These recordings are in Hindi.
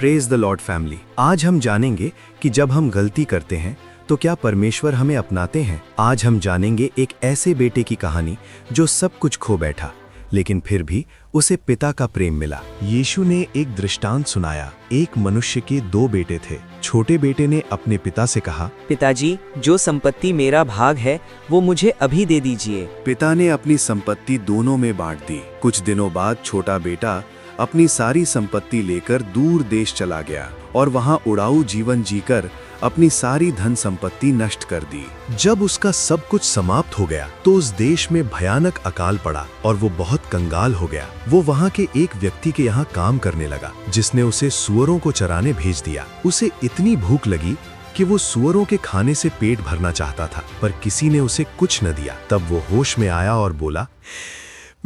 Praise the Lord family. आज हम जानेंगे कि जब हम गलती करते हैं तो क्या परमेश्वर हमें अपनाते हैं। आज हम जानेंगे एक ऐसे बेटे की कहानी जो सब कुछ खो बैठा, लेकिन फिर भी उसे पिता का प्रेम मिला। यीशु ने एक दृष्टांत सुनाया। एक मनुष्य के दो बेटे थे। छोटे बेटे ने अपने पिता से कहा, पिताजी, जो संपत्ति मेरा भाग है वो मुझे अभी दे दीजिए। पिता ने अपनी संपत्ति दोनों में बांट दी। कुछ दिनों बाद छोटा बेटा अपनी सारी संपत्ति लेकर दूर देश चला गया और वहां उड़ाऊ जीवन जीकर अपनी सारी धन संपत्ति नष्ट कर दी। जब उसका सब कुछ समाप्त हो गया तो उस देश में भयानक अकाल पड़ा और वो बहुत कंगाल हो गया। वो वहां के एक व्यक्ति के यहाँ काम करने लगा, जिसने उसे सुअरों को चराने भेज दिया। उसे इतनी भूख लगी कि वो सुअरों के खाने से पेट भरना चाहता था, पर किसी ने उसे कुछ न दिया। तब वो होश में आया और बोला,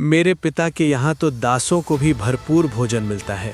मेरे पिता के यहाँ तो दासों को भी भरपूर भोजन मिलता है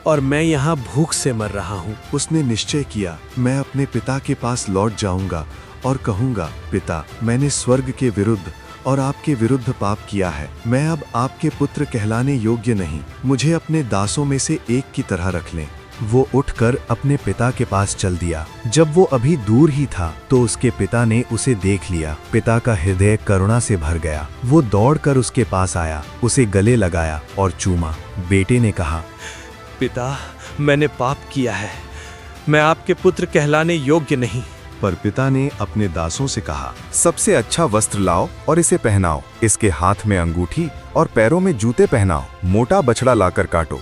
और मैं यहाँ भूख से मर रहा हूँ। उसने निश्चय किया, मैं अपने पिता के पास लौट जाऊंगा और कहूंगा, पिता, मैंने स्वर्ग के विरुद्ध और आपके विरुद्ध पाप किया है। मैं अब आपके पुत्र कहलाने योग्य नहीं। मुझे अपने दासों में से एक की तरह रख लें। वो उठकर अपने पिता के पास चल दिया। जब वो अभी दूर ही था तो उसके पिता ने उसे देख लिया। पिता का हृदय करुणा से भर गया। वो दौड़कर उसके पास आया, उसे गले लगाया और चूमा। बेटे ने कहा, पिता, मैंने पाप किया है, मैं आपके पुत्र कहलाने योग्य नहीं। पर पिता ने अपने दासों से कहा, सबसे अच्छा वस्त्र लाओ और इसे पहनाओ। इसके हाथ में अंगूठी और पैरों में जूते पहनाओ। मोटा बछड़ा लाकर काटो।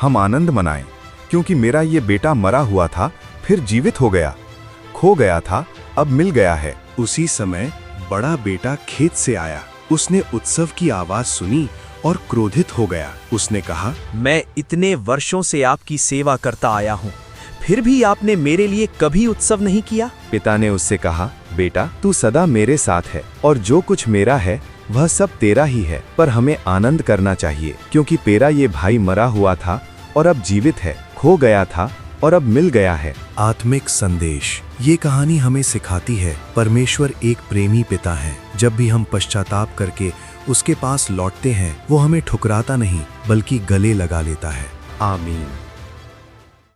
हम आनंद मनाएं, क्योंकि मेरा ये बेटा मरा हुआ था, फिर जीवित हो गया, खो गया था, अब मिल गया है। उसी समय बड़ा बेटा खेत से आया। उसने उत्सव की आवाज सुनी और क्रोधित हो गया। उसने कहा, मैं इतने वर्षों से आपकी सेवा करता आया हूँ, फिर भी आपने मेरे लिए कभी उत्सव नहीं किया। पिता ने उससे कहा, बेटा, तू सदा मेरे साथ है और जो कुछ मेरा है वह सब तेरा ही है। पर हमें आनंद करना चाहिए, क्योंकि तेरा ये भाई मरा हुआ था और अब जीवित है, खो गया था और अब मिल गया है। आत्मिक संदेश। ये कहानी हमें सिखाती है, परमेश्वर एक प्रेमी पिता है। जब भी हम पश्चाताप करके उसके पास लौटते हैं, वो हमें ठुकराता नहीं बल्कि गले लगा लेता है। आमीन।